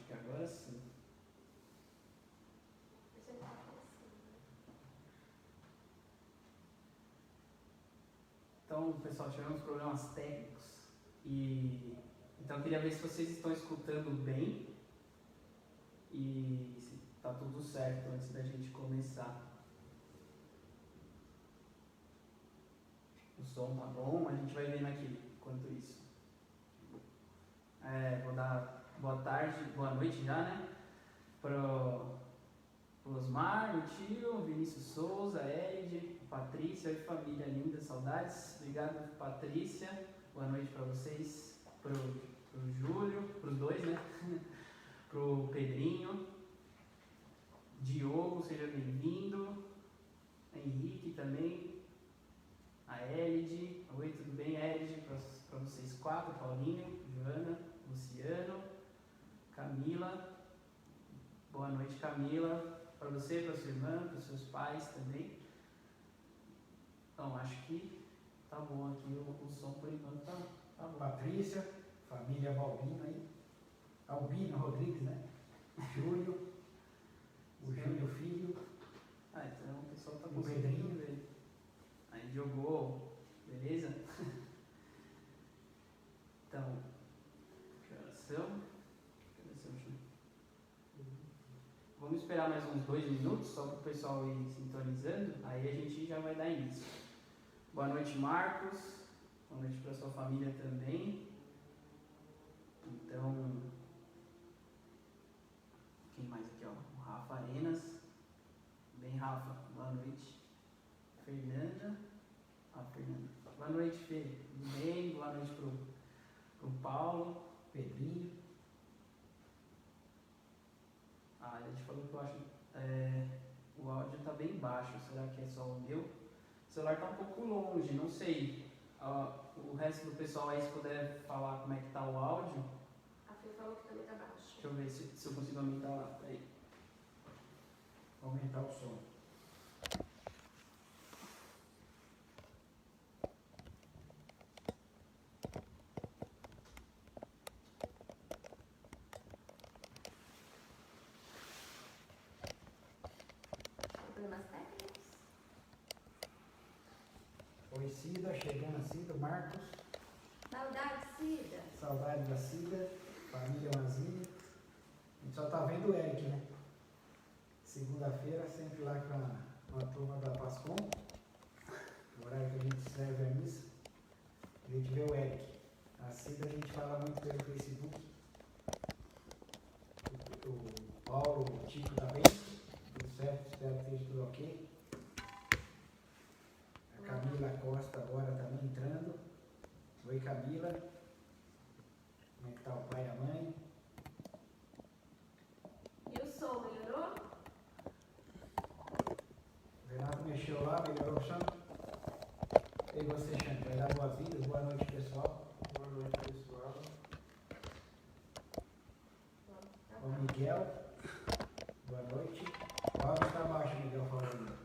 que agora sim. Então, pessoal, tivemos problemas técnicos e então eu queria ver se vocês estão escutando bem e se tá tudo certo antes da gente começar. O som tá bom, a gente vai vendo aqui enquanto isso. Vou dar boa tarde, boa noite já, né? Pro Osmar, meu tio, Vinícius Souza, Elide, Patrícia, oi família linda, saudades. Obrigado, Patrícia. Boa noite para vocês. Pro Júlio, pros dois, né? Pro Pedrinho. Diogo, seja bem-vindo. Henrique também. A Elide. Oi, tudo bem, Elide? Para vocês quatro, Paulinho, Joana, Luciano, Camila. Boa noite, Camila. Para você, para sua irmã, para os seus pais também. Então, acho que tá bom aqui o som por enquanto tá bom. Patrícia, família Balbino aí. Albino Rodrigues, né? Júlio, o Júlio Filho. Então o pessoal tá o conseguindo Pedrinho. ver. Aí jogou, beleza? Então, que horas são? Vamos esperar mais uns 2 minutos, só para o pessoal ir sintonizando, aí a gente já vai dar início. Boa noite, Marcos. Boa noite para sua família também. Então, quem mais aqui, ó? O Rafa Arenas. Bem, Rafa, boa noite. Fernanda. Fernanda. Boa noite, Fê. Tudo bem? Boa noite pro Paulo. Pedrinho. A gente falou que eu acho o áudio está bem baixo. Será que é só o meu? O celular está um pouco longe, não sei. O resto do pessoal aí, se puder falar como é que está o áudio. A Fê falou que também está baixo. Deixa eu ver se eu consigo aumentar lá. Peraí. Aumentar o som. Problemas técnicos? Oi, Cida, chegando a Cida, Marcos. Saudade, Cida. Saudade da Cida, família Manzini. A gente só tá vendo o Eric, né? Segunda-feira, sempre lá com a turma da Pascom. No horário que a gente serve a missa. A gente vê o Eric. A Cida a gente fala muito pelo Facebook. O Paulo, o Tico tá bem? Tudo certo? Espero que esteja tudo ok. A Camila Costa agora também entrando. Oi, Camila. Como é que tá o pai e a mãe? E o som melhorou? O Renato mexeu lá, melhorou o som. E você, Xande, vai dar boas-vindas. Boa noite, pessoal. Boa noite, pessoal. O Miguel. Boa noite. O áudio está baixo, Miguel falando.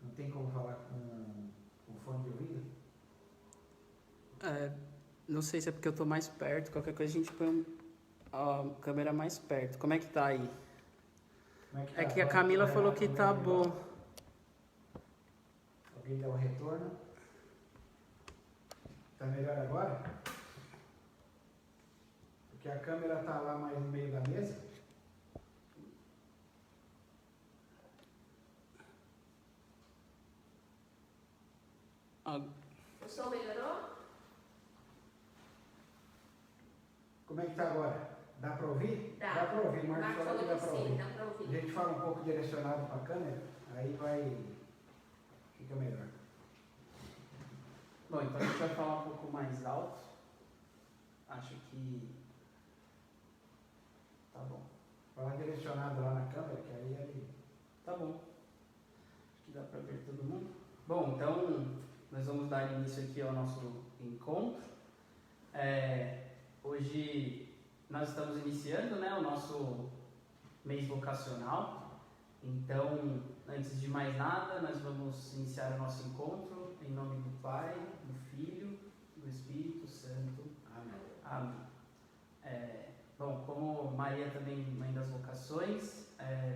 Não tem como falar com fone de ouvido? Não sei se é porque eu tô mais perto. Qualquer coisa a gente põe a câmera mais perto. Como é que tá aí? Como que tá? É que a Camila Vai, falou que vai, tá vai. bom. Alguém dá o retorno? Tá melhor agora? Porque a câmera tá lá mais no meio da mesa. O som melhorou? Como é que tá agora? Dá para ouvir? Dá. Dá para ouvir, Marcos falou que dá para sim, ouvir. dá para A ouvir. gente fala um pouco direcionado para a câmera, aí fica melhor. Bom, então a gente vai falar um pouco mais alto. Acho que tá bom. Falar direcionado lá na câmera, que aí ele... Tá bom. Acho que dá para ver todo mundo. Bom, então nós vamos dar início aqui ao nosso encontro. Hoje nós estamos iniciando, né, o nosso mês vocacional. Então, antes de mais nada, nós vamos iniciar o nosso encontro em nome do Pai, do Filho, do Espírito Santo. Amém. Amém. Bom, como Maria também, mãe das vocações,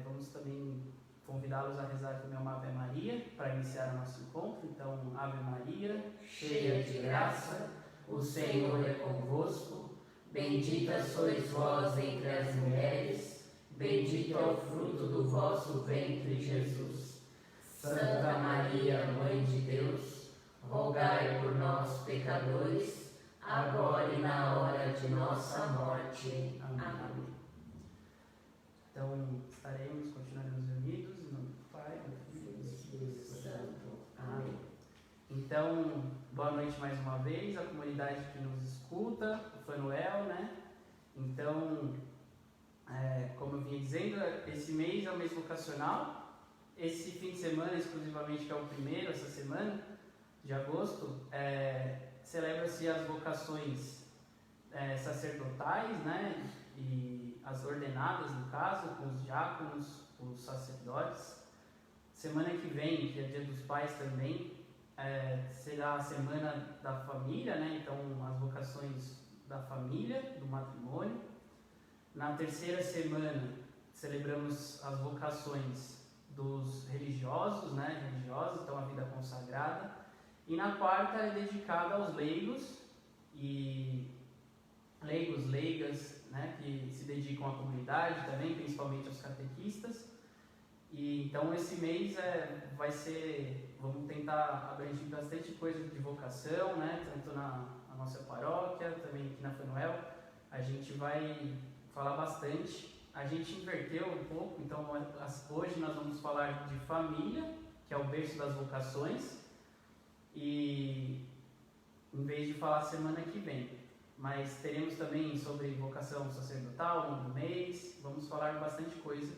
vamos também convidá-los a rezar também uma Ave Maria para iniciar o nosso encontro. Então, Ave Maria, cheia de graça, o Senhor é convosco, bendita sois vós entre as mulheres, bendito é o fruto do vosso ventre, Jesus. Santa Maria, Mãe de Deus, rogai por nós, pecadores, agora e na hora de nossa morte. Amém. Então, continuaremos unidos em nome do Pai, do Filho e do Espírito Santo. Amém. Então, boa noite mais uma vez, a comunidade que nos escuta, o Fanuel, né? Então, como eu vinha dizendo, esse mês é o mês vocacional. Esse fim de semana, exclusivamente, que é o primeiro, essa semana de agosto, celebra-se as vocações sacerdotais, né? E as ordenadas, no caso, com os diáconos, os sacerdotes. Semana que vem, que é Dia dos Pais também, será a Semana da Família, né? Então, as vocações da família, do matrimônio. Na terceira semana, celebramos as vocações dos religiosos, né? Religiosos, então a vida consagrada. E na quarta é dedicada aos leigos e leigas, né? Que se dedicam à comunidade também, principalmente aos catequistas. E então esse mês vamos tentar abranger bastante coisa de vocação, né? Tanto na nossa paróquia, também aqui na Fanuel, a gente vai falar bastante. A gente inverteu um pouco, então hoje nós vamos falar de família, que é o berço das vocações, e em vez de falar semana que vem. Mas teremos também sobre vocação sacerdotal no mês, vamos falar bastante coisa.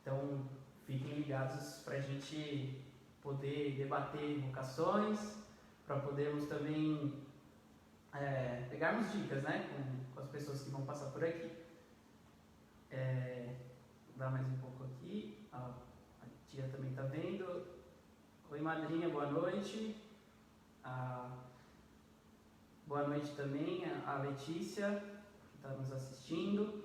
Então fiquem ligados para a gente poder debater vocações, para podermos também pegarmos dicas, né, com as pessoas que vão passar por aqui. Vou dar mais um pouco aqui. A tia também está vendo. Oi, madrinha, boa noite. Boa noite também a Letícia, que está nos assistindo.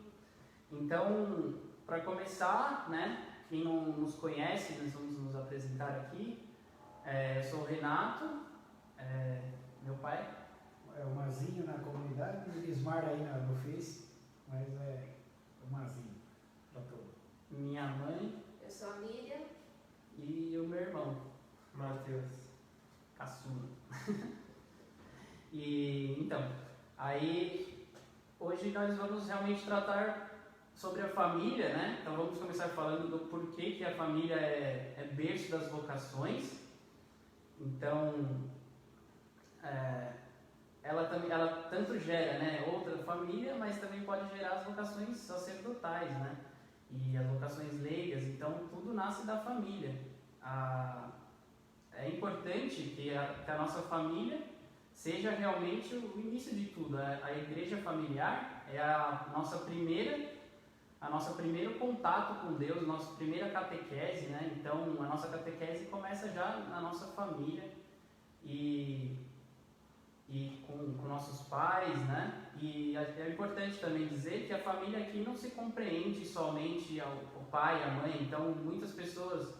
Então, para começar, né, quem não nos conhece, nós vamos nos apresentar aqui. Eu sou o Renato, meu pai. É o Mazinho na comunidade, o Ismar aí no Face, mas é o Mazinho para todo. Minha mãe. Eu sou a Miriam. E o meu irmão, Matheus. caçula. E então, aí hoje nós vamos realmente tratar sobre a família, né? Então vamos começar falando do porquê que a família é berço das vocações. Então, ela tanto gera, né, outra família, mas também pode gerar as vocações sacerdotais, né? E as vocações leigas. Então tudo nasce da família. É importante que a nossa família seja realmente o início de tudo. A igreja familiar é o nosso primeiro contato com Deus, nossa primeira catequese, né? Então a nossa catequese começa já na nossa família e com nossos pais, né? E é importante também dizer que a família aqui não se compreende somente ao pai, à mãe. Então muitas pessoas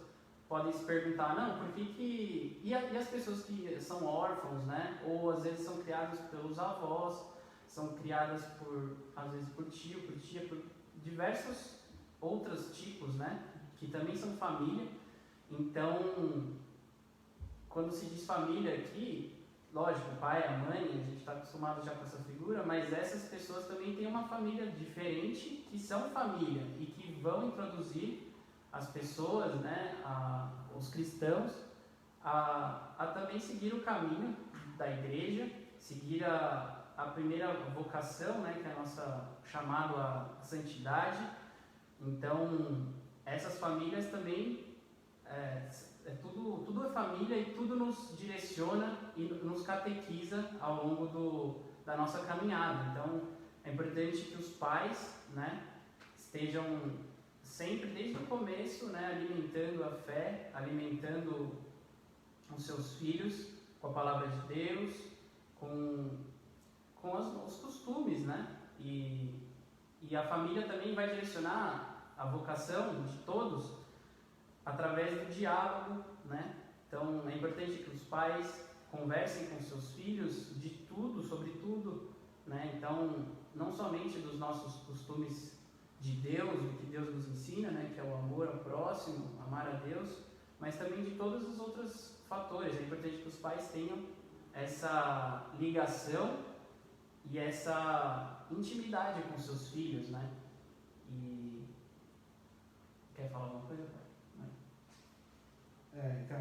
podem se perguntar, não, por que e as pessoas que são órfãos, né? Ou às vezes são criadas pelos avós, são criadas às vezes por tio, por tia, por diversos outros tipos, né? Que também são família. Então, quando se diz família aqui, lógico, o pai, a mãe, a gente está acostumado já com essa figura, mas essas pessoas também têm uma família diferente, que são família e que vão introduzir as pessoas, né, os cristãos, a também seguir o caminho da igreja, seguir a primeira vocação, né, que é a nossa chamado à santidade. Então, essas famílias também, tudo é família e tudo nos direciona e nos catequiza ao longo da nossa caminhada. Então, é importante que os pais, né, estejam sempre, desde o começo, né, alimentando a fé, alimentando os seus filhos com a palavra de Deus, com os costumes, né? E E a família também vai direcionar a vocação de todos através do diálogo, né? Então é importante que os pais conversem com seus filhos de tudo, sobre tudo, né? Então não somente dos nossos costumes de Deus, do que Deus nos ensina, né? Que é o amor ao próximo, amar a Deus, mas também de todos os outros fatores. É importante que os pais tenham essa ligação e essa intimidade com seus filhos, né? E quer falar alguma coisa, pai? Então,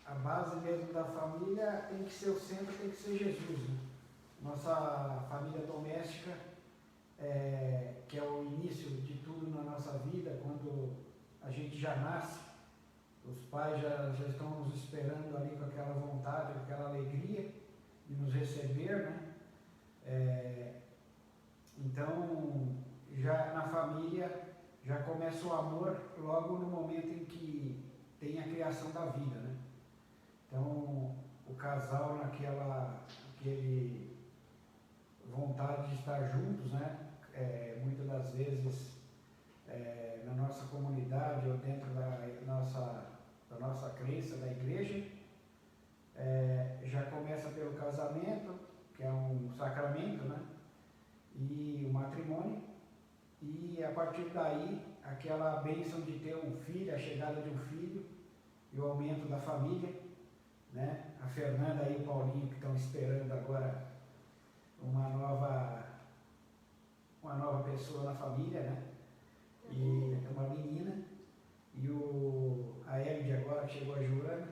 a base mesmo da família tem que ser o centro, tem que ser Jesus, né? Nossa família doméstica, que é o início de tudo na nossa vida, quando a gente já nasce, os pais já estão nos esperando ali com aquela vontade, com aquela alegria de nos receber, né? Então, já na família, já começa o amor logo no momento em que tem a criação da vida, né? Então, o casal aquele vontade de estar juntos, né? Muitas das vezes na nossa comunidade ou dentro da nossa crença, da igreja, já começa pelo casamento, que é um sacramento, né? E o matrimônio, e a partir daí aquela bênção de ter um filho, a chegada de um filho e o aumento da família, né? A Fernanda e o Paulinho que estão esperando agora uma nova pessoa na família, né? E uma menina, e a Elide agora que chegou a Joana.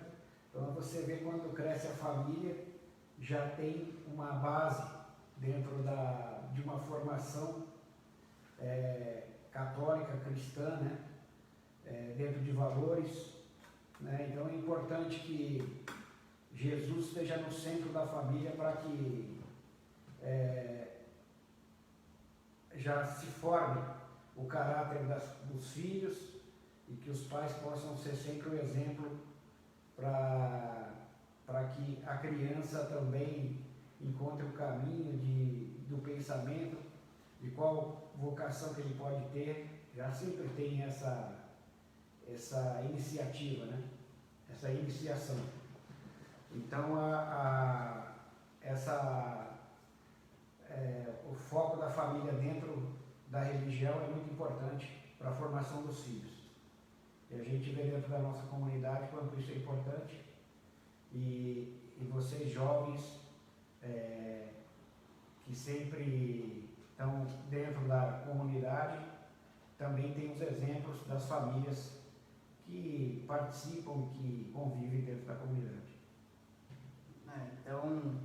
Então você vê quando cresce a família, já tem uma base dentro de uma formação católica, cristã, né? Dentro de valores, né? Então é importante que Jesus esteja no centro da família para que já se forme o caráter dos filhos e que os pais possam ser sempre o exemplo para que a criança também encontre o caminho do pensamento, de qual vocação que ele pode ter. Já sempre tem essa iniciativa, né? Essa iniciação. Então, o foco da família dentro da religião é muito importante para a formação dos filhos. E a gente vê dentro da nossa comunidade quanto isso é importante. E vocês jovens, que sempre estão dentro da comunidade, também tem os exemplos das famílias que participam, que convivem dentro da comunidade. Então,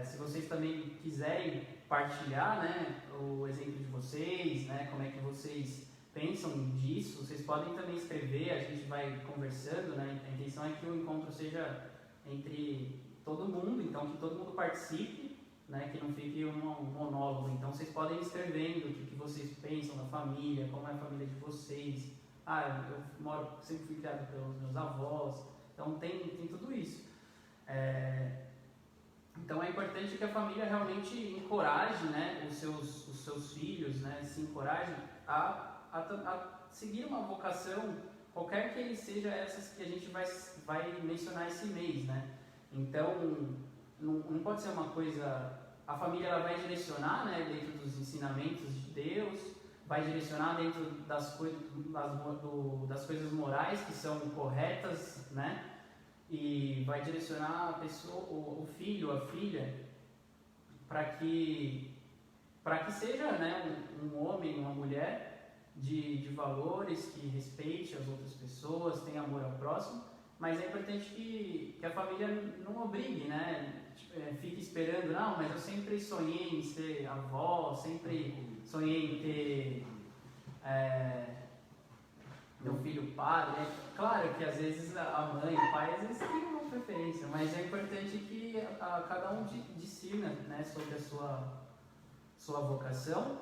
se vocês também quiserem partilhar, né, o exemplo de vocês, né, como é que vocês pensam disso, vocês podem também escrever, a gente vai conversando, né? A intenção é que o encontro seja entre todo mundo, então que todo mundo participe, né, que não fique um monólogo. Então vocês podem ir escrevendo o que vocês pensam da família, como é a família de vocês. Eu sempre fui criado pelos meus avós, então tem tudo isso. Então é importante que a família realmente encoraje, né, os seus filhos, né, se encorajem a seguir uma vocação, qualquer que ele seja, essas que a gente vai mencionar esse mês, né? Então não pode ser uma coisa, a família ela vai direcionar, né, dentro dos ensinamentos de Deus, vai direcionar dentro das coisas morais que são corretas, né? E vai direcionar a pessoa, o filho, a filha, para que seja, né, um homem, uma mulher de valores, que respeite as outras pessoas, tenha amor ao próximo, mas é importante que a família não obrigue, né? Fique esperando, não, mas eu sempre sonhei em ser avó, sempre sonhei em ter meu filho padre. Claro que às vezes a mãe, o pai, às vezes tem uma preferência, mas é importante que cada um discirna, né, sobre a sua vocação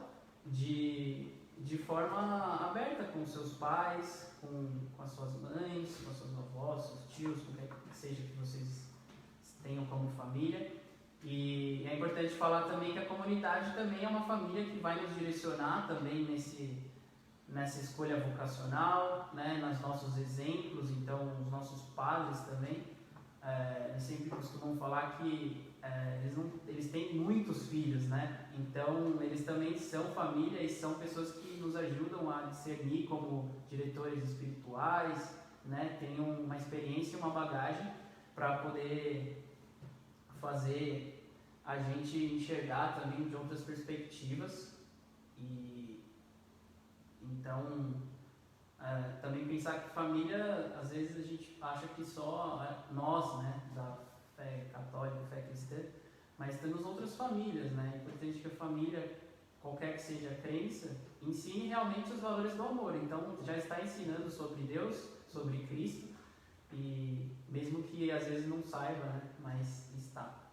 de forma aberta com seus pais, com as suas mães, com as suas avós, seus tios, com quem que seja que vocês tenham como família, E é importante falar também que a comunidade também é uma família que vai nos direcionar também nessa escolha vocacional, né, nos nossos exemplos. Então, os nossos padres também, eles sempre costumam falar que eles têm muitos filhos, né? Então, eles também são família e são pessoas que nos ajudam a discernir como diretores espirituais, né? Tem uma experiência e uma bagagem para poder fazer a gente enxergar também de outras perspectivas. E então também pensar que família, às vezes a gente acha que só nós, né, da fé católica, fé cristã, mas temos outras famílias, né? É importante que a família, qualquer que seja a crença, ensine realmente os valores do amor. Então já está ensinando sobre Deus, sobre Cristo, e mesmo que às vezes não saiba, né, mas está.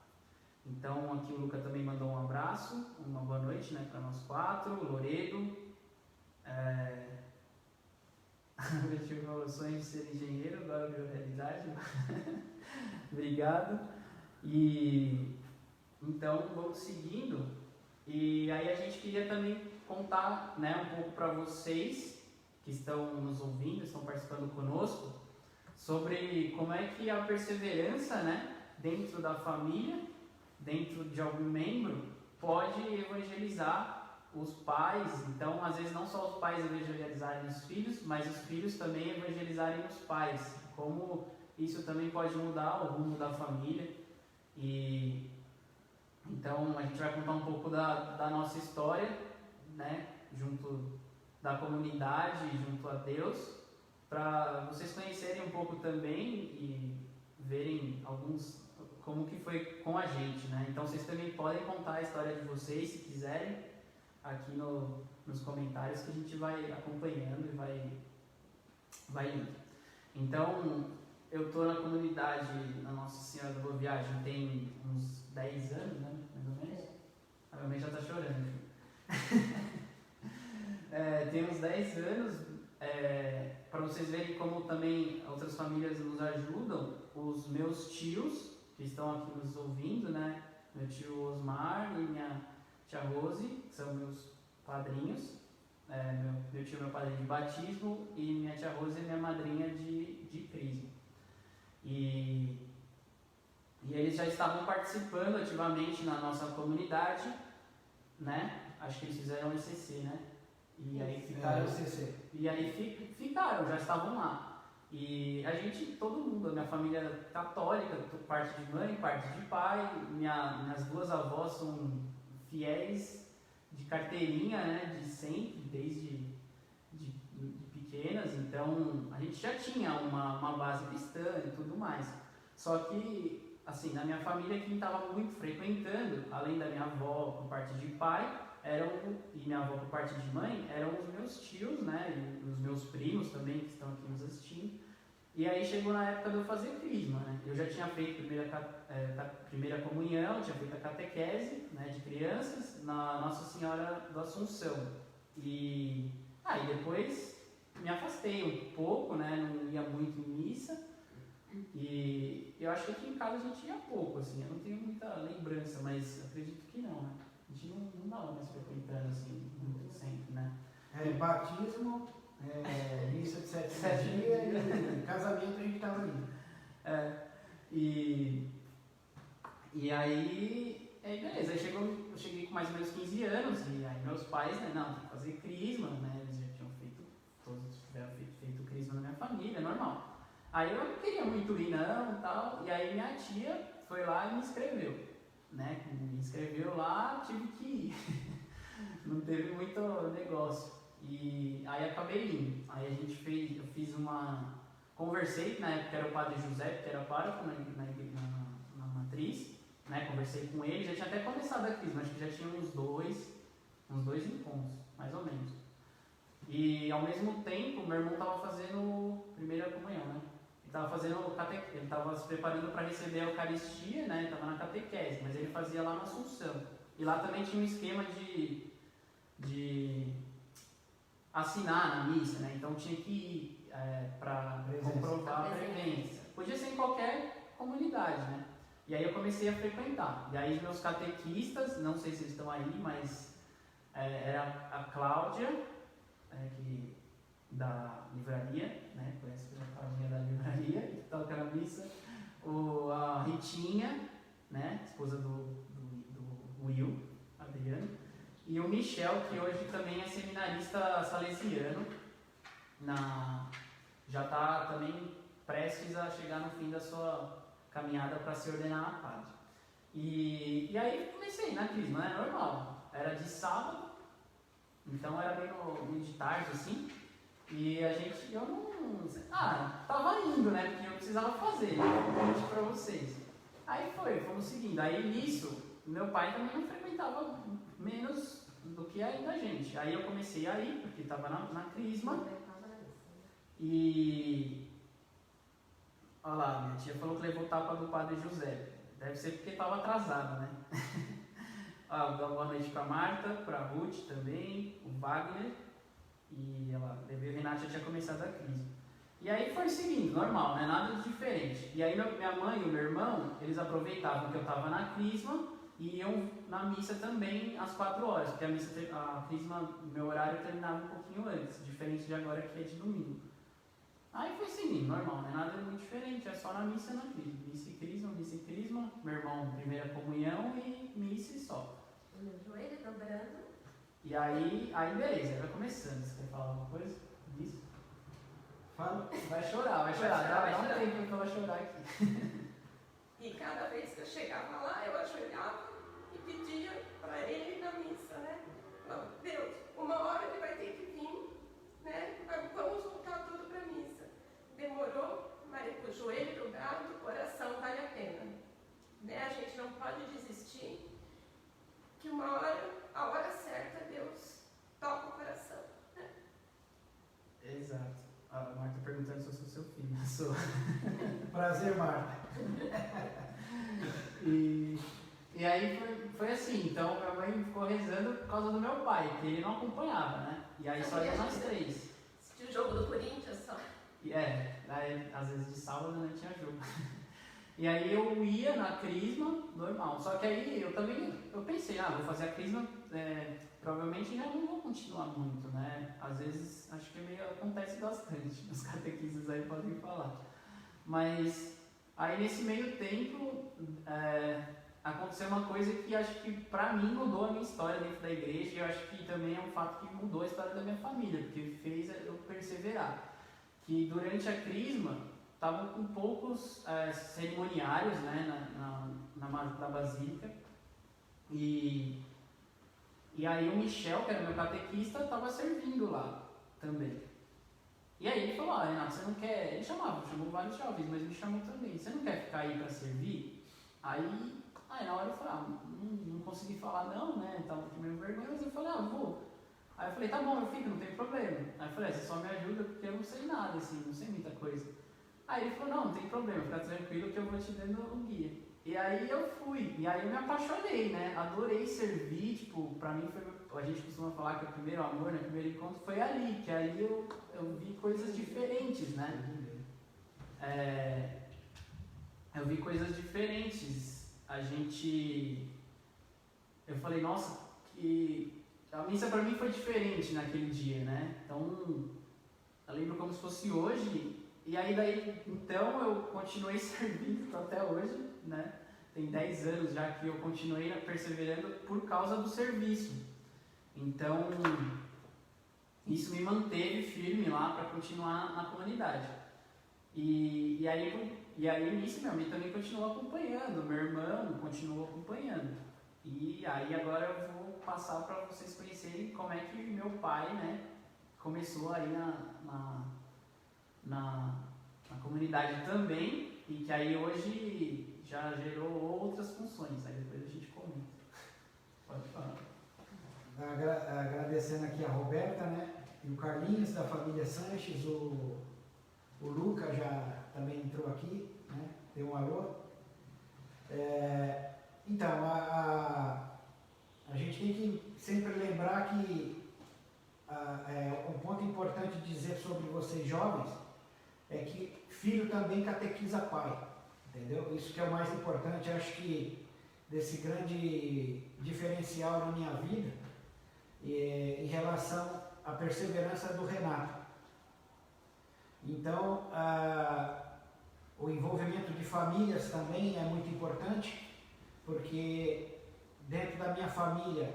Então aqui o Luca também mandou um abraço, uma boa noite, né, para nós 4, o Loredo. Eu tive o sonho de ser engenheiro, agora virou realidade. Obrigado. E então vamos seguindo. E aí a gente queria também contar, né, um pouco para vocês que estão nos ouvindo, estão participando conosco, sobre como é que a perseverança, né, dentro da família, dentro de algum membro, pode evangelizar os pais. Então, às vezes não só os pais evangelizarem os filhos, mas os filhos também evangelizarem os pais. Como isso também pode mudar o rumo da família. E então a gente vai contar um pouco da nossa história, né, junto da comunidade, junto a Deus, para vocês conhecerem um pouco também e verem como que foi com a gente, né? Então vocês também podem contar a história de vocês, se quiserem, aqui nos comentários, que a gente vai acompanhando e vai indo. Então, eu estou na comunidade, na Nossa Senhora da Boa Viagem, tem uns 10 anos, né? Mais ou menos. A minha mãe já está chorando. Tem uns 10 anos, para vocês verem como também outras famílias nos ajudam. Os meus tios, que estão aqui nos ouvindo, né? Meu tio Osmar e minha tia Rose, que são meus padrinhos. Meu tio é meu padrinho de batismo e minha tia Rose é minha madrinha de crisma. E eles já estavam participando ativamente na nossa comunidade, né? Acho que eles fizeram o ECC, né? E aí ficaram, já estavam lá. E a gente, todo mundo, a minha família católica, parte de mãe, parte de pai, minhas duas avós são fiéis de carteirinha, né? De sempre, desde de pequenas. Então a gente já tinha uma base cristã e tudo mais. Só que, assim, na minha família, quem estava muito frequentando, além da minha avó por parte de pai, e minha avó por parte de mãe, eram os meus tios, né, e os meus primos também, que estão aqui nos assistindo. E aí chegou na época de eu fazer crisma, né? Eu já tinha feito primeira comunhão, tinha feito a catequese, né, de crianças, na Nossa Senhora da Assunção. E aí depois me afastei um pouco, né, não ia muito em missa. E eu acho que aqui em casa a gente ia pouco, assim, eu não tenho muita lembrança, mas acredito que não, né? A gente não dava mais frequentando, assim, muito sempre, né? Batismo, missa de 7 dias e casamento a gente estava ali. E aí, beleza, eu cheguei com mais ou menos 15 anos, e aí meus pais, né, não, tem que fazer crisma, né, eles já tinham todos tiveram feito crisma na minha família, normal. Aí eu não queria muito ir não, tal, e aí minha tia foi lá e me inscreveu, né, me inscreveu lá, tive que ir, não teve muito negócio, e aí acabei indo. Aí eu fiz conversei, na época era o padre José, que era pároco na matriz, né, conversei com ele, já tinha até começado a crisma, acho que já tinha uns dois encontros, mais ou menos. E ao mesmo tempo, meu irmão estava fazendo primeira comunhão, né? Ele estava se preparando para receber a Eucaristia, né? Estava na catequese, mas ele fazia lá na Assunção. E lá também tinha um esquema de assinar na missa, né? Então tinha que ir para comprovar a presença. Podia ser em qualquer comunidade, né? E aí eu comecei a frequentar. E aí meus catequistas, não sei se eles estão aí, mas era a Cláudia, da livraria, né? Conhece a Claudinha da livraria, que toca na missa. A Ritinha, né? Esposa do Will, Adriano. E o Michel, que hoje também é seminarista salesiano, já está também prestes a chegar no fim da sua caminhada para se ordenar a padre. E aí comecei na crisma, né? Normal. Era de sábado, então era meio de tarde assim. E eu não. Tava indo, né? Porque eu precisava fazer, né? Para vocês. Aí fomos seguindo. Aí nisso, meu pai também não frequentava menos do que ainda a gente. Aí eu comecei a ir, porque estava na crisma. E. Olha lá, minha tia falou que levou tapa do padre José. Deve ser porque estava atrasado, né? Boa noite para Marta, para Ruth também, o Wagner. E levei o Renato, já tinha começado a crise. E aí foi seguindo, normal, né? Nada de diferente. E aí minha mãe e o meu irmão, eles aproveitavam que eu estava na crisma e iam na missa também às 4 horas, porque a crisma, meu horário terminava um pouquinho antes, diferente de agora que é de domingo. Aí foi seguindo, normal, né? Nada muito diferente, é só na missa e na crisma. Missa e crisma, meu irmão, primeira comunhão e missa e só. O meu joelho dobrando. E aí beleza, vai começando. Você quer falar alguma coisa disso? Fala. Vai chorar. Dá um tempo pra ela chorar aqui. E cada vez que eu chegava lá, eu ajoelhava e pedia para ele na missa, né? Falava, Deus, uma hora ele vai ter que vir, né? Vamos voltar tudo para a missa. Demorou, mas com o joelho dobrado, o coração vale a pena. Né? A gente não pode desistir, que uma hora, a hora certa, Deus toca o coração. Né? Exato. A Marta perguntando se eu sou seu filho. Eu sou. Prazer, Marta. E aí foi assim, então minha mãe ficou rezando por causa do meu pai, que ele não acompanhava, né? E aí só ia nós 3. Assistiu o jogo do Corinthians só. Aí, às vezes de sábado não tinha jogo. E aí eu ia na crisma, normal. Só que aí eu pensei, vou fazer a crisma, provavelmente já não vou continuar muito, né? Às vezes acho que acontece bastante, os catequistas aí podem falar. Mas aí nesse meio tempo aconteceu uma coisa que acho que pra mim mudou a minha história dentro da igreja, e eu acho que também é um fato que mudou a história da minha família, porque fez eu perseverar. Que durante a crisma estavam com poucos cerimoniários, né, na basílica, e aí o Michel, que era meu catequista, estava servindo lá também. E aí ele falou, Renato, você não quer... Ele chamou vários jovens, mas me chamou também. Você não quer ficar aí para servir? Aí na hora eu falei, não consegui falar não, né, estava com meio vergonha, mas eu falei, vou. Aí eu falei, tá bom, eu fico, não tem problema. Aí eu falei, você só me ajuda porque eu não sei nada, assim, não sei muita coisa. Aí ele falou, não tem problema, fica tranquilo que eu vou te dando o guia. E aí eu fui, e aí eu me apaixonei, né, adorei servir, tipo, pra mim foi, a gente costuma falar que o primeiro amor, né, o primeiro encontro foi ali, que aí eu vi coisas diferentes, né. Eu vi coisas diferentes, eu falei, nossa, que a missa pra mim foi diferente naquele dia, né, então, eu lembro como se fosse hoje. E aí então eu continuei servindo até hoje, né? Tem 10 anos já que eu continuei perseverando por causa do serviço. Então, isso me manteve firme lá para continuar na comunidade. E aí nisso minha mãe também continuou acompanhando, meu irmão continuou acompanhando. E aí agora eu vou passar para vocês conhecerem como é que meu pai, né, começou aí na comunidade também, e que aí hoje já gerou outras funções, aí depois a gente comenta. Pode falar. Agradecendo aqui a Roberta, né, e o Carlinhos da família Sanches, o Luca já também entrou aqui, né, deu um alô. Então, a gente tem que sempre lembrar que um ponto importante de dizer sobre vocês jovens é que filho também catequiza pai. entendeu? Isso que é o mais importante, acho que desse grande diferencial na minha vida, em relação à perseverança do Renato. Então, o envolvimento de famílias também é muito importante, porque dentro da minha família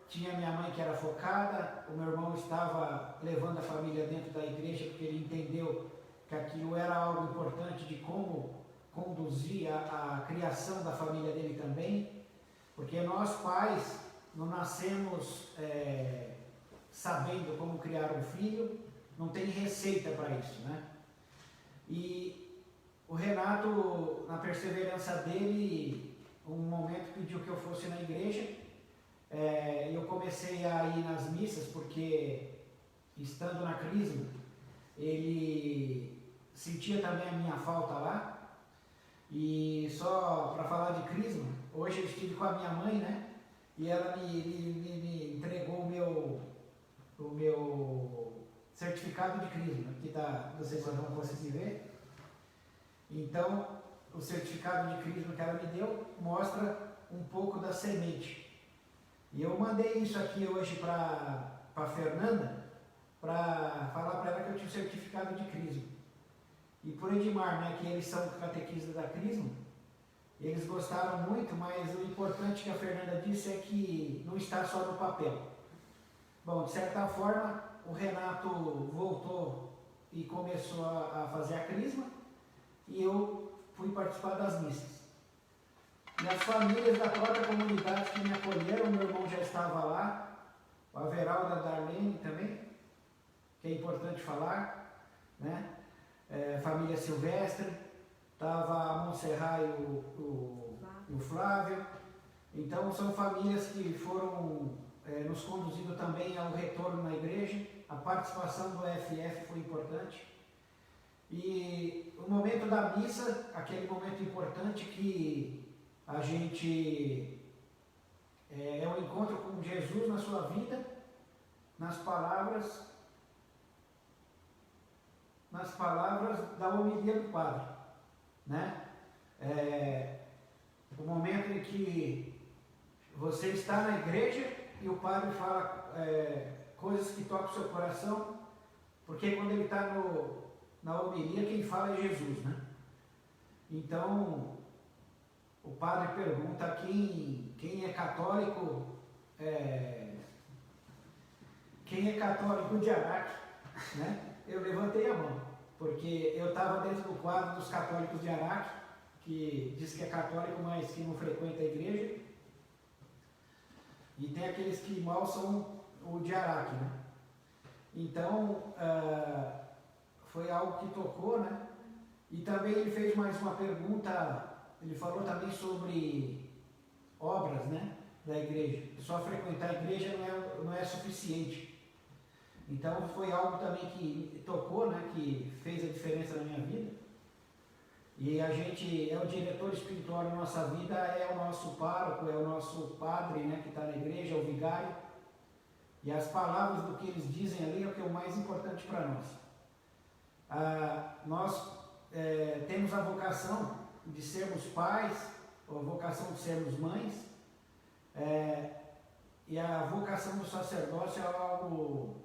tinha minha mãe que era focada, o meu irmão estava levando a família dentro da igreja, porque ele entendeu que aquilo era algo importante de como conduzir a criação da família dele também, porque nós pais não nascemos sabendo como criar um filho, não tem receita para isso, né? E o Renato, na perseverança dele, um momento pediu que eu fosse na igreja, eu comecei a ir nas missas, porque estando na Crisma, ele sentia também a minha falta lá. E só para falar de Crisma, hoje eu estive com a minha mãe, né? E ela me entregou o meu certificado de Crisma, que vocês vão conseguir ver. Então, o certificado de Crisma que ela me deu mostra um pouco da semente. E eu mandei isso aqui hoje para a Fernanda, para falar para ela que eu tinha o certificado de Crisma. E por Edmar, né, que eles são catequistas da Crisma, eles gostaram muito, mas o importante que a Fernanda disse é que não está só no papel. Bom, de certa forma, o Renato voltou e começou a fazer a Crisma, e eu fui participar das missas. E as famílias da própria comunidade que me acolheram, meu irmão já estava lá, o Averaldo e a Darlene também, que é importante falar, né? Família Silvestre, estava a Montserrat e o Flávio. Então são famílias que foram nos conduzindo também ao retorno na igreja. A participação do EFF foi importante. E o momento da missa, aquele momento importante que a gente é um encontro com Jesus na sua vida, nas palavras da homilia do padre, né? O momento em que você está na igreja e o padre fala coisas que tocam o seu coração, porque quando ele está na homilia, quem fala é Jesus, né? Então, o padre pergunta quem é católico, quem é católico de Araque, né? Eu levantei a mão, porque eu estava dentro do quadro dos católicos de Araque, que diz que é católico, mas que não frequenta a igreja, e tem aqueles que mal são o de Araque, né? Então, foi algo que tocou, né? E também ele fez mais uma pergunta, ele falou também sobre obras, né, da igreja. Só frequentar a igreja não é suficiente. Então foi algo também que tocou, né, que fez a diferença na minha vida. E a gente é o diretor espiritual da nossa vida, é o nosso pároco, é o nosso padre, né, que está na igreja, é o vigário. E as palavras do que eles dizem ali é o que é o mais importante para nós. Nós temos a vocação de sermos pais, ou a vocação de sermos mães, e a vocação do sacerdócio é algo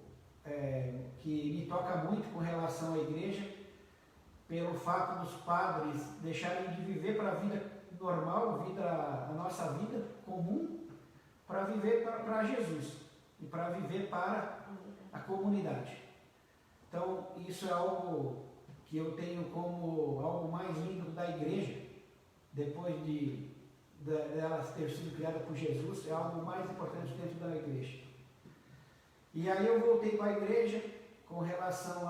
que me toca muito com relação à igreja, pelo fato dos padres deixarem de viver para a vida normal, a nossa vida comum, para viver para Jesus e para viver para a comunidade. Então, isso é algo que eu tenho como algo mais lindo da igreja, depois dela ter sido criada por Jesus, é algo mais importante dentro da igreja. E aí eu voltei para a igreja com relação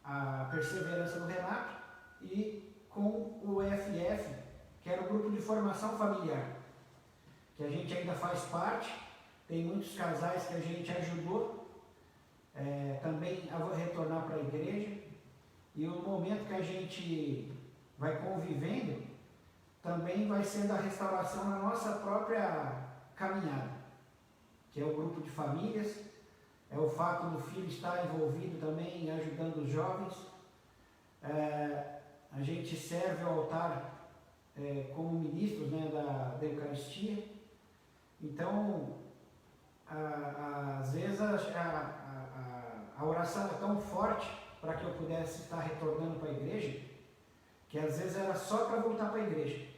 à perseverança do Renato e com o EFF, que era o grupo de formação familiar, que a gente ainda faz parte, tem muitos casais que a gente ajudou também a retornar para a igreja, e o momento que a gente vai convivendo também vai sendo a restauração na nossa própria caminhada, que é o grupo de famílias, é o fato do filho estar envolvido também ajudando os jovens, a gente serve ao altar como ministros, né, da Eucaristia. Então, às vezes a oração é tão forte para que eu pudesse estar retornando para a igreja, que às vezes era só para voltar para a igreja.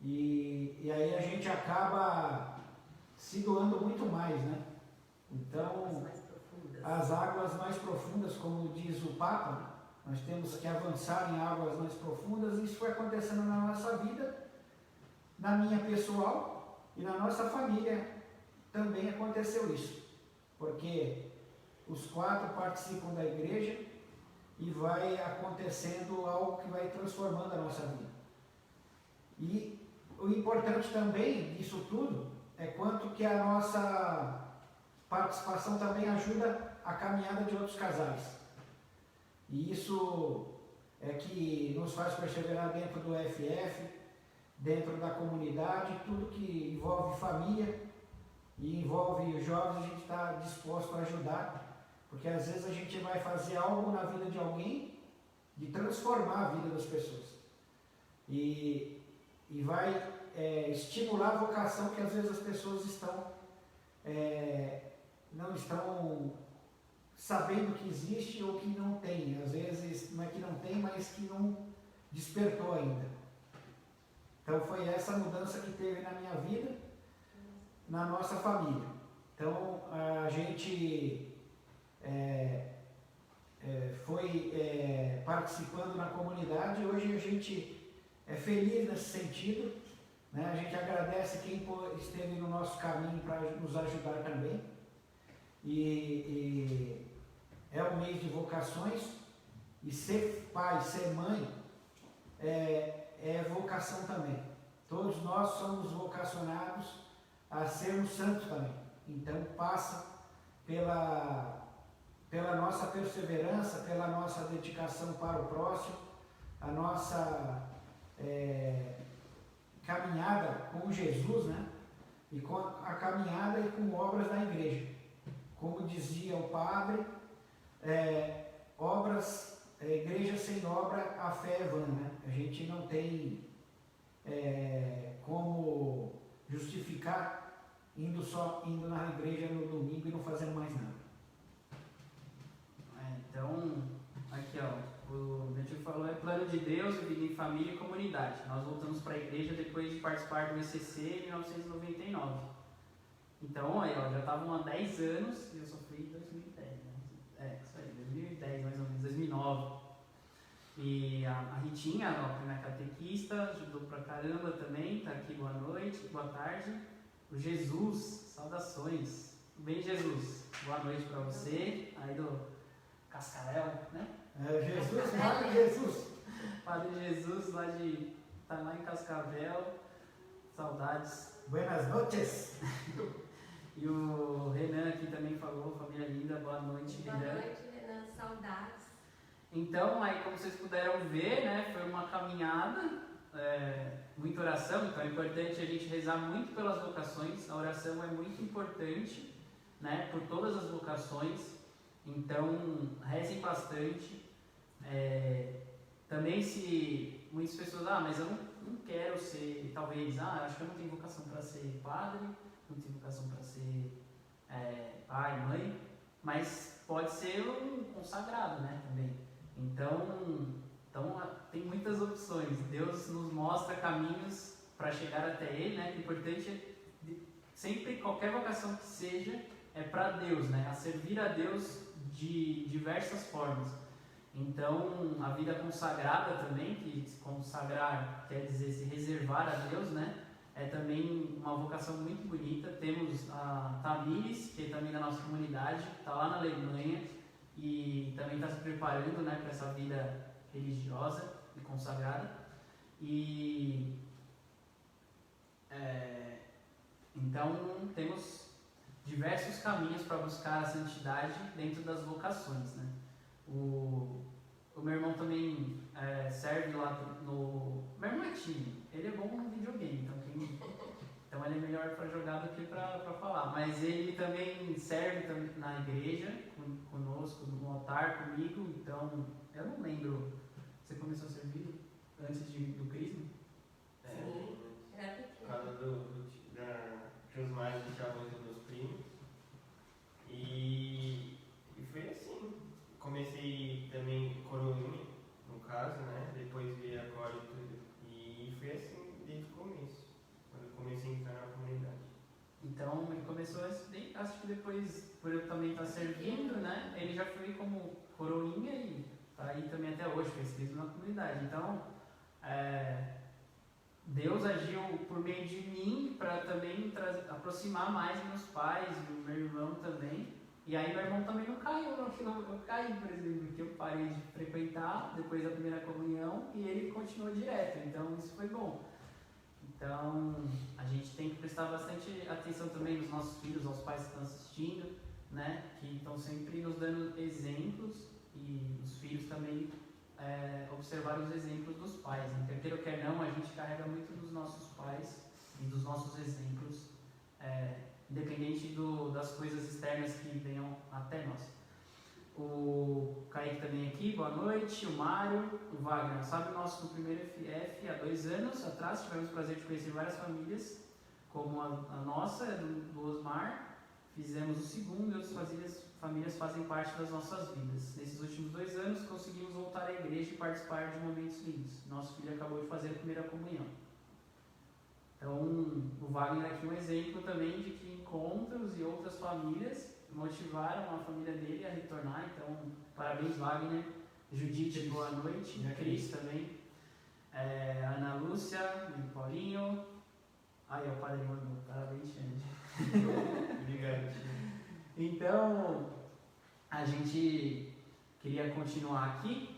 E aí a gente acaba se doando muito mais, né? Então, as águas mais profundas, como diz o Papa, nós temos que avançar em águas mais profundas, e isso foi acontecendo na nossa vida, na minha pessoal e na nossa família também aconteceu isso, porque os 4 participam da igreja e vai acontecendo algo que vai transformando a nossa vida. E o importante também disso tudo é quanto que a nossa participação também ajuda a caminhada de outros casais. E isso é que nos faz perseverar dentro do FF, dentro da comunidade, tudo que envolve família e envolve os jovens, a gente está disposto a ajudar, porque às vezes a gente vai fazer algo na vida de alguém, de transformar a vida das pessoas. E vai estimular a vocação que às vezes as pessoas não estão sabendo que existe ou que não tem. Às vezes não é que não tem, mas que não despertou ainda. Então foi essa mudança que teve na minha vida, na nossa família. Então a gente foi participando na comunidade. Hoje a gente é feliz nesse sentido, né? A gente agradece quem esteve no nosso caminho para nos ajudar também. E é um mês de vocações, e ser pai, ser mãe é vocação também. Todos nós somos vocacionados a sermos santos também. Então passa pela nossa perseverança, pela nossa dedicação para o próximo, a nossa caminhada com Jesus, né? E com a caminhada e com obras da igreja. Como dizia o padre, igreja sem obra, a fé é vã, né? A gente não tem como justificar indo na igreja no domingo e não fazendo mais nada. Então, aqui ó, o Betinho falou, é plano de Deus, vida em família e comunidade. Nós voltamos para a igreja depois de participar do ECC em 1999. Então, aí, ó, já estavam há 10 anos e eu só fui em 2010, né? Isso aí, 2010 mais ou menos, 2009. E a Ritinha, ó, minha catequista, ajudou pra caramba também, tá aqui, boa noite, boa tarde. O Jesus, saudações. Bem, Jesus, boa noite para você, aí do Cascavel, né? Jesus, Padre Jesus. Padre Jesus, tá lá em Cascavel, saudades. Buenas noches. E o Renan aqui também falou, família linda, boa noite, Renan. Boa noite, Renan, saudades. Então, aí como vocês puderam ver, né, foi uma caminhada, muita oração, então é importante a gente rezar muito pelas vocações, a oração é muito importante, né, por todas as vocações, então rezem bastante. Também se muitas pessoas, mas eu não quero ser, talvez, acho que eu não tenho vocação para ser padre, não tenho vocação para ser pai, mãe, mas pode ser um consagrado, né, também. Então tem muitas opções. Deus nos mostra caminhos para chegar até Ele, né? O importante é sempre, qualquer vocação que seja, é para Deus, né? A servir a Deus de diversas formas. Então, a vida consagrada também, que se consagrar quer dizer se reservar a Deus, né? É também uma vocação muito bonita. Temos a Tamires, que é também da nossa comunidade, está lá na Alemanha e também está se preparando, né, para essa vida religiosa e consagrada. Então temos diversos caminhos para buscar a santidade dentro das vocações, né? O meu irmão também serve lá no... Meu irmão é time, ele é bom no videogame, então ele é melhor para jogar do que para falar. Mas ele também serve na igreja, conosco, no altar, comigo. Então, eu não lembro Você começou a servir antes do Crisma? Sim, era Por pequeno. causa que os mais deixavam os meus primos. E foi assim. Comecei também coroinha, no caso, né? Depois vi agora e tudo. E foi assim desde o começo, quando eu comecei a entrar na comunidade. Então ele começou assim, acho que depois, por eu também estar servindo, né? Ele já foi como coroinha e tá aí também até hoje, fez Crisma na comunidade. Então, Deus agiu por meio de mim para também aproximar mais meus pais, o meu irmão também. E aí meu irmão também não caiu, eu caí, por exemplo, porque eu parei de frequentar depois da primeira comunhão e ele continuou direto, então isso foi bom. Então a gente tem que prestar bastante atenção também nos nossos filhos, aos pais que estão assistindo, né? Que estão sempre nos dando exemplos e os filhos também observar os exemplos dos pais. Quer queira ou quer não, a gente carrega muito dos nossos pais e dos nossos exemplos, independente das coisas externas que venham até nós. O Kaique também aqui, boa noite. O Mário, o Wagner, sabe o nosso primeiro FF há 2 anos atrás, tivemos o prazer de conhecer várias famílias, como a nossa, do Osmar. Fizemos o segundo e outras famílias fazem parte das nossas vidas. Nesses últimos 2 anos conseguimos voltar à igreja e participar de momentos lindos. Nosso filho acabou de fazer a primeira comunhão. Então, o Wagner aqui é um exemplo também de que encontros e outras famílias motivaram a família dele a retornar. Então, parabéns, Wagner. Judite, boa noite. Cris também. Ana Lúcia, e Paulinho. Aí, o padre mandou. Parabéns, Xande. Obrigado. Então, a gente queria continuar aqui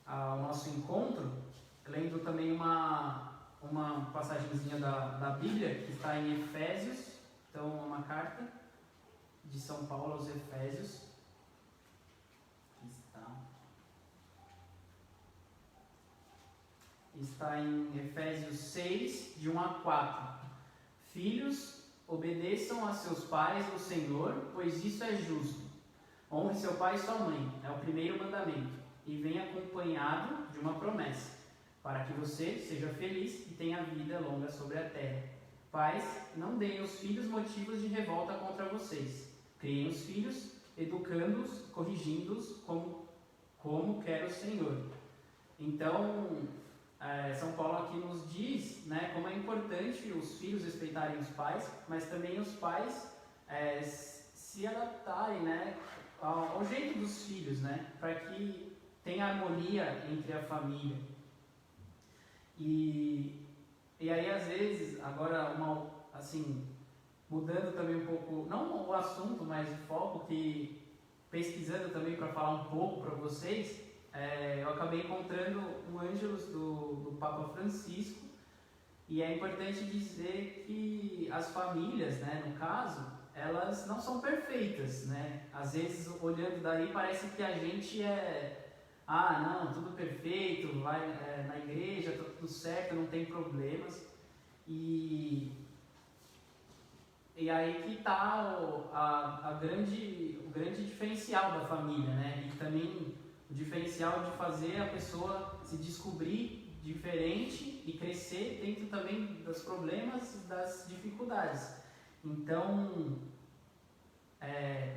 o nosso encontro, lendo também uma passagenzinha da Bíblia, que está em Efésios. Então, uma carta de São Paulo aos Efésios. Está em Efésios 6, de 1 a 4. Filhos, obedeçam a seus pais no Senhor, pois isso é justo. Honre seu pai e sua mãe, é o primeiro mandamento, e vem acompanhado de uma promessa, para que você seja feliz e tenha vida longa sobre a terra. Pais, não deem aos filhos motivos de revolta contra vocês. Criem os filhos, educando-os, corrigindo-os, como quer o Senhor. Então, São Paulo aqui nos diz, né, como é importante os filhos respeitarem os pais, mas também os pais se adaptarem, né, ao jeito dos filhos, né, para que tenha harmonia entre a família. E aí, às vezes, agora, mudando também um pouco, não o assunto, mas o foco, que pesquisando também para falar um pouco para vocês, eu acabei encontrando um Ângelus do Papa Francisco, e é importante dizer que as famílias, né, no caso, elas não são perfeitas, né? Às vezes, olhando daí, parece que a gente não, tudo perfeito, vai na igreja, tá tudo certo, não tem problemas. E aí que está o grande diferencial da família, né? E também o diferencial de fazer a pessoa se descobrir diferente e crescer dentro também dos problemas e das dificuldades. Então,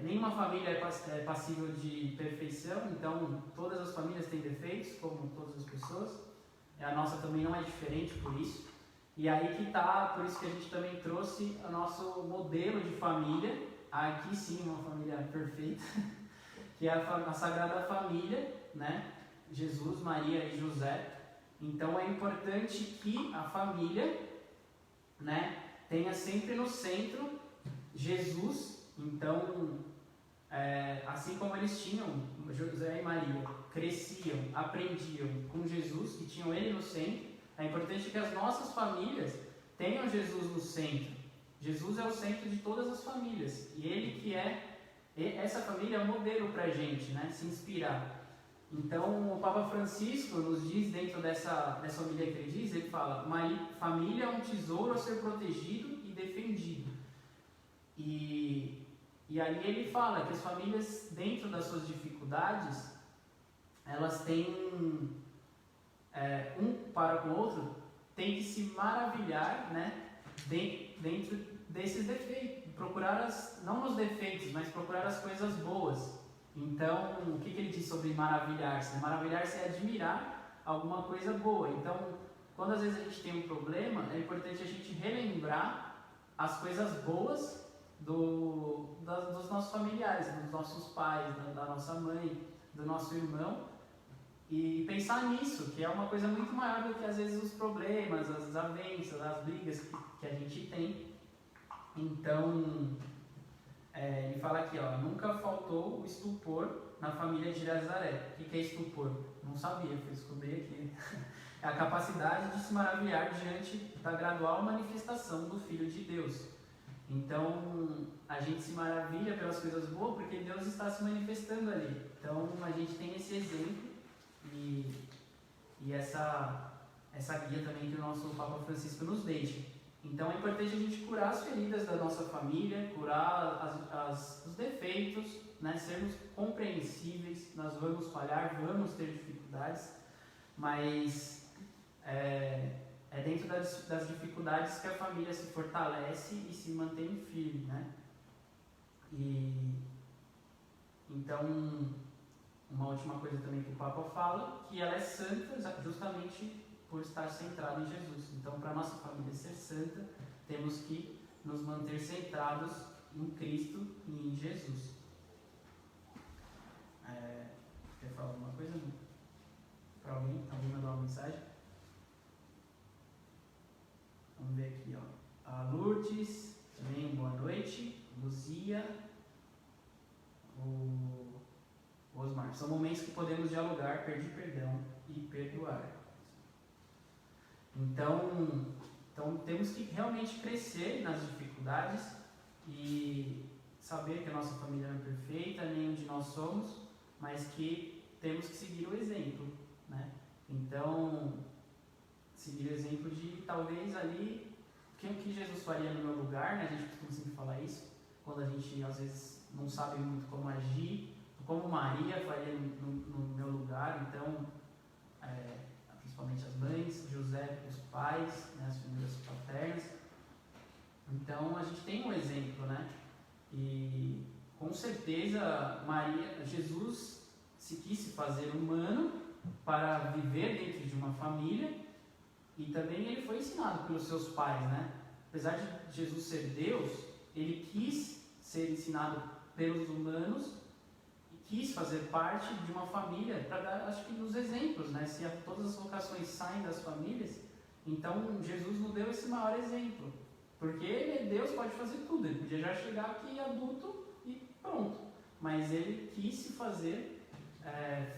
nenhuma família é passível de perfeição, então todas as famílias têm defeitos, como todas as pessoas. A nossa também não é diferente por isso. E aí que está, por isso que a gente também trouxe o nosso modelo de família, aqui sim uma família perfeita, que é a Sagrada Família, né? Jesus, Maria e José. Então é importante que a família, né, tenha sempre no centro Jesus. Então, assim como eles tinham, José e Maria, cresciam, aprendiam com Jesus e tinham ele no centro, é importante que as nossas famílias tenham Jesus no centro. Jesus é o centro de todas as famílias, e ele essa família é um modelo para a gente, né, se inspirar. Então, o Papa Francisco nos diz, dentro dessa homilia que ele diz, ele fala: família é um tesouro a ser protegido e defendido. E aí ele fala que as famílias, dentro das suas dificuldades, elas têm um para com o outro, tem que se maravilhar, né, dentro desses defeitos, procurar não os defeitos, mas procurar as coisas boas. Então, o que ele diz sobre maravilhar-se? Maravilhar-se é admirar alguma coisa boa. Então, quando às vezes a gente tem um problema, é importante a gente relembrar as coisas boas dos nossos familiares, dos nossos pais, da nossa mãe, do nosso irmão, e pensar nisso, que é uma coisa muito maior do que às vezes os problemas, as desavenças, as brigas que a gente tem. Então, ele fala aqui, ó, nunca faltou o estupor na família de Nazaré. O que é estupor? Não sabia, fui descobrir aqui. É a capacidade de se maravilhar diante da gradual manifestação do Filho de Deus. Então, a gente se maravilha pelas coisas boas porque Deus está se manifestando ali. Então, a gente tem esse exemplo e essa guia também que o nosso Papa Francisco nos deixa. Então, é importante a gente curar as feridas da nossa família, curar os defeitos, né? Sermos compreensíveis. Nós vamos falhar, vamos ter dificuldades, mas é dentro das dificuldades que a família se fortalece e se mantém firme, né? E então, uma última coisa também que o Papa fala, que ela é santa justamente por estar centrada em Jesus. Então, para a nossa família ser santa, temos que nos manter centrados em Cristo e em Jesus. Quer falar alguma coisa? Para alguém? Alguém mandou uma mensagem? Vamos ver aqui, ó. A Lourdes, também boa noite. Luzia, o Osmar. São momentos que podemos dialogar, pedir perdão e perdoar. Então temos que realmente crescer nas dificuldades e saber que a nossa família não é perfeita, nem onde nós somos, mas que temos que seguir o exemplo, né? Então, seguir o exemplo de talvez ali, o que Jesus faria no meu lugar, né? A gente costuma sempre falar isso, quando a gente às vezes não sabe muito como agir, como Maria faria no meu lugar. Então, principalmente as mães, José, os pais, né, as figuras paternas. Então, a gente tem um exemplo, né? E com certeza Jesus se quis fazer humano para viver dentro de uma família, e também ele foi ensinado pelos seus pais, né? Apesar de Jesus ser Deus, ele quis ser ensinado pelos humanos e quis fazer parte de uma família para dar, acho que, os exemplos, né? Se todas as vocações saem das famílias, então Jesus nos deu esse maior exemplo, porque ele, Deus, pode fazer tudo. Ele podia já chegar aqui adulto e pronto, mas ele quis se fazer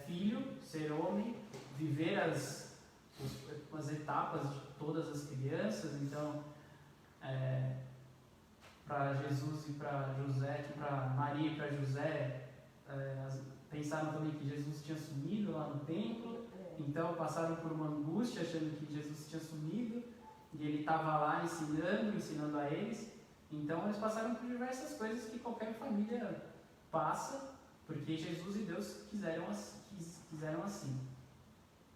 filho, ser homem, viver as etapas de todas as crianças. Então, para Jesus e para José, para Maria e para José, pensaram também que Jesus tinha sumido lá no templo, então passaram por uma angústia achando que Jesus tinha sumido e ele estava lá ensinando a eles. Então eles passaram por diversas coisas que qualquer família passa, porque Jesus e Deus quiseram assim.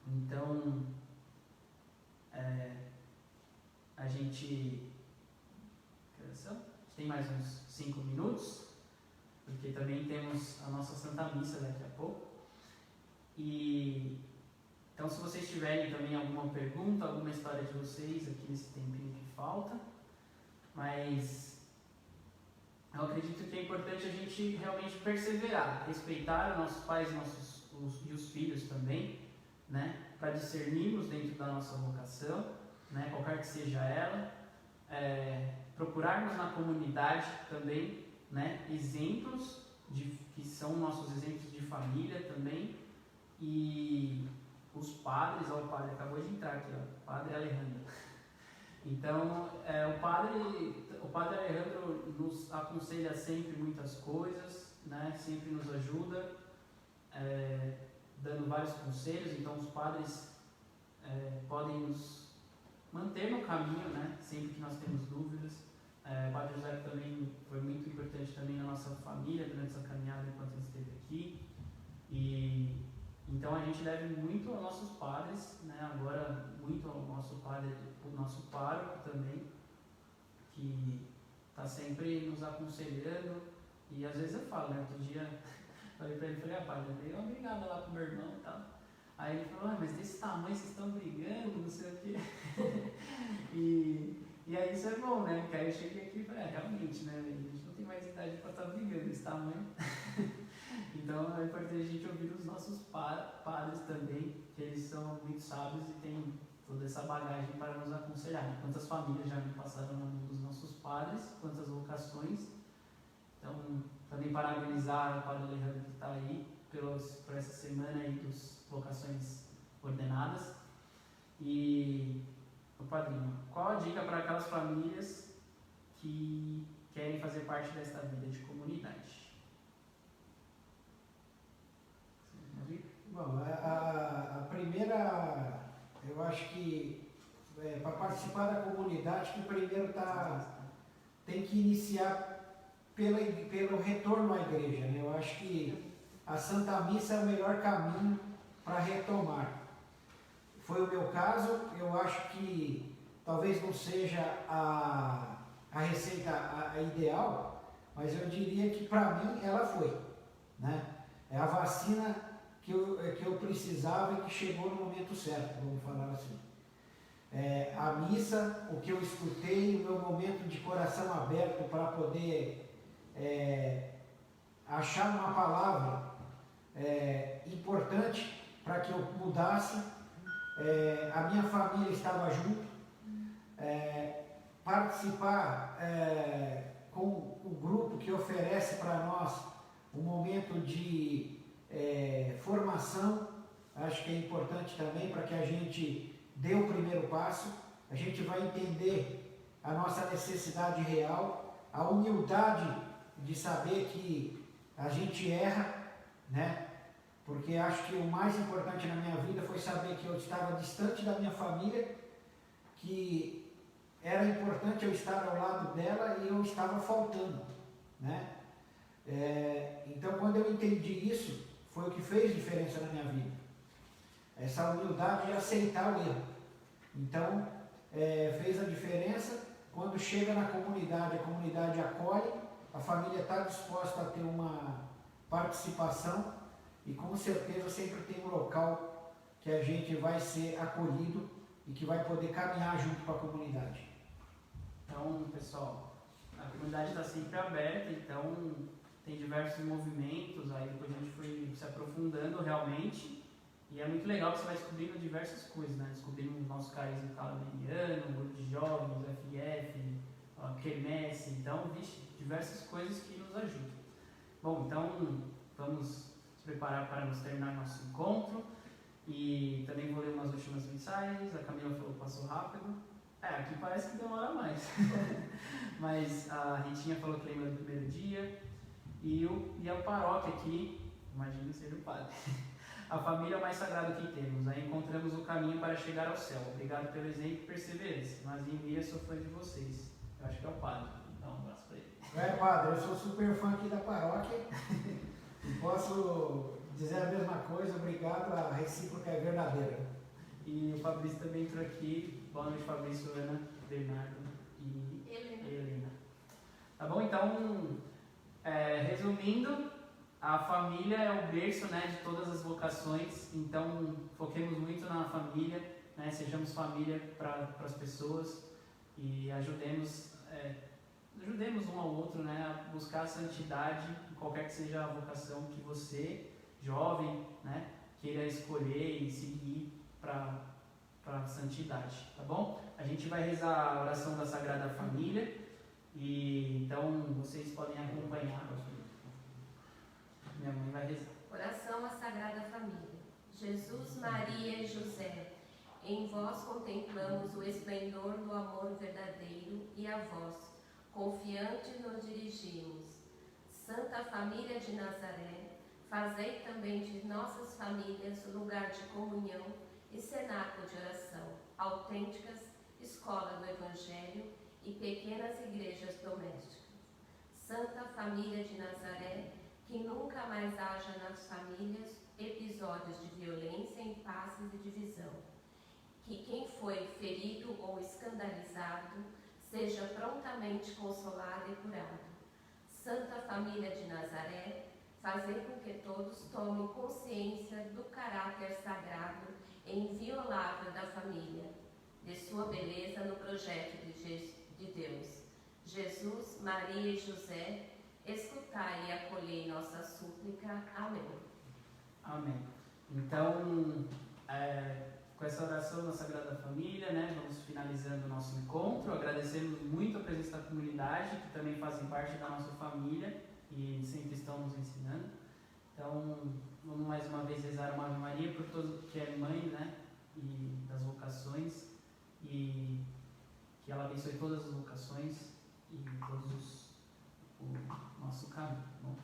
Então, a gente tem mais uns 5 minutos, porque também temos a nossa Santa Missa daqui a pouco. Então, se vocês tiverem também alguma pergunta, alguma história de vocês aqui nesse tempinho que falta, mas eu acredito que é importante a gente realmente perseverar, respeitar os nossos pais e os filhos também, né, para discernirmos dentro da nossa vocação, né, qualquer que seja ela, procurarmos na comunidade também, né, exemplos que são nossos exemplos de família também, e os padres, o padre acabou de entrar aqui, o padre Alejandro. Então, o padre Alejandro nos aconselha sempre muitas coisas, né, sempre nos ajuda, dando vários conselhos. Então, os padres podem nos manter no caminho, né, sempre que nós temos dúvidas. O padre José também foi muito importante também na nossa família durante essa caminhada enquanto ele esteve aqui. Então a gente deve muito aos nossos padres, né? Agora muito ao nosso padre, o nosso pároco também, que está sempre nos aconselhando. E às vezes eu falo, né? Outro dia falei para ele, padre, eu dei uma brigada lá com meu irmão e tal. Aí ele falou, mas desse tamanho vocês estão brigando, não sei o quê. e aí isso é bom, né? Porque aí eu cheguei aqui e falei, realmente, né? A gente não tem mais idade para estar brigando desse tamanho. Então é importante a gente ouvir os nossos padres também, que eles são muito sábios e têm toda essa bagagem para nos aconselhar. Quantas famílias já me passaram na mão dos nossos padres, quantas vocações. Então, também parabenizar o padre Alejandro que está aí por essa semana aí dos vocações ordenadas. E, o padrinho, qual a dica para aquelas famílias que querem fazer parte desta vida de comunidade? Bom, a primeira, eu acho que para participar da comunidade, que primeiro tem que iniciar pelo retorno à igreja, né? Eu acho que a Santa Missa é o melhor caminho para retomar. Foi o meu caso, eu acho que talvez não seja a receita a ideal, mas eu diria que para mim ela foi, né? É a vacina que eu precisava e que chegou no momento certo, vamos falar assim. A missa, o que eu escutei, o meu momento de coração aberto para poder achar uma palavra importante para que eu mudasse. A minha família estava junto, participar com o grupo que oferece para nós um momento de formação, acho que é importante também para que a gente dê o primeiro passo, a gente vai entender a nossa necessidade real, a humildade de saber que a gente erra, né? Porque acho que o mais importante na minha vida foi saber que eu estava distante da minha família, que era importante eu estar ao lado dela e eu estava faltando, né? Então, quando eu entendi isso, foi o que fez diferença na minha vida. Essa humildade de aceitar o erro. Então, fez a diferença. Quando chega na comunidade, a comunidade acolhe, a família está disposta a ter uma participação e com certeza sempre tem um local que a gente vai ser acolhido e que vai poder caminhar junto com a comunidade. Então, pessoal, a comunidade está sempre aberta, então tem diversos movimentos, aí depois a gente foi se aprofundando realmente, e é muito legal que você vai descobrindo diversas coisas, né? Descobrindo o nosso carisma calabiniano, o grupo de jovens, o FF, a quermesse, então, diversas coisas que nos ajudam. Bom, então vamos se preparar para nos terminar nosso encontro, e também vou ler umas últimas mensagens. A Camila falou que passou rápido. Aqui parece que demora mais. Mas a Ritinha falou que lembra do primeiro dia. E a paróquia aqui, imagino ser o padre. A família mais sagrada que temos. Aí encontramos o caminho para chegar ao céu. Obrigado pelo exemplo e perseverança. Mas em mim eu sou fã de vocês. Eu acho que é o padre. Então, um abraço para ele. Padre, eu sou super fã aqui da paróquia. E posso dizer a mesma coisa. Obrigado, a recíproca é verdadeira. E o Fabrício também entrou aqui. Boa noite, Fabrício, Ana, Bernardo e Helena. Tá bom? Então, resumindo, a família é o berço, né, de todas as vocações. Então, foquemos muito na família, né, sejamos família para as pessoas e ajudemos um ao outro, né, a buscar a santidade, qualquer que seja a vocação que você, jovem, né, queira escolher e seguir para a santidade, tá bom? A gente vai rezar a oração da Sagrada Família e então vocês podem acompanhar. Minha mãe vai rezar. Oração à Sagrada Família. Jesus, Maria e José, em vós contemplamos o esplendor do amor verdadeiro e a vós, confiante, nos dirigimos. Santa Família de Nazaré, fazei também de nossas famílias lugar de comunhão e cenáculo de oração, autênticas escola do Evangelho e pequenas igrejas domésticas. Santa Família de Nazaré, que nunca mais mais haja nas famílias episódios de violência, impasses e divisão. Que quem foi ferido ou escandalizado seja prontamente consolado e curado. Santa Família de Nazaré, fazer com que todos tomem consciência do caráter sagrado e inviolável da família, de sua beleza no projeto de Deus. Jesus, Maria e José, escutai e acolhei nossa súplica. Amém. Amém. Então, com essa oração na Sagrada Família, né, vamos finalizando o nosso encontro. Agradecemos muito a presença da comunidade, que também fazem parte da nossa família e sempre estão nos ensinando. Então, vamos mais uma vez rezar uma Ave Maria por todo que é mãe, né, e das vocações, e que ela abençoe todas as vocações e todos o nosso caminho. Bom,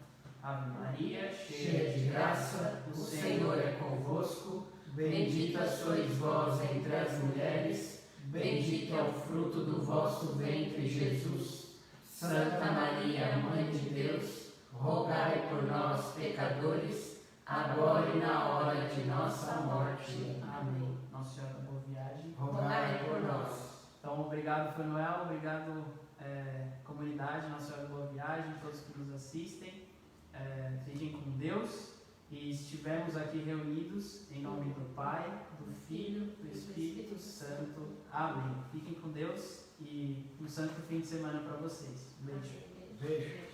Ave Maria, cheia de graça, o Senhor é convosco. Bendita sois vós entre as mulheres, bendito é o fruto do vosso ventre, Jesus. Santa Maria, Mãe de Deus, rogai por nós, pecadores, agora e na hora de nossa morte. Amém. Nossa Senhora da Boa Viagem, Rogai por nós. Então, obrigado, Fanuel, obrigado, comunidade, Nossa Senhora da Boa Viagem, todos que nos assistem. Fiquem com Deus. E estivemos aqui reunidos em nome do Pai, do Filho, do Espírito Santo. Amém. Fiquem com Deus e um santo fim de semana para vocês. Um beijo. Beijo.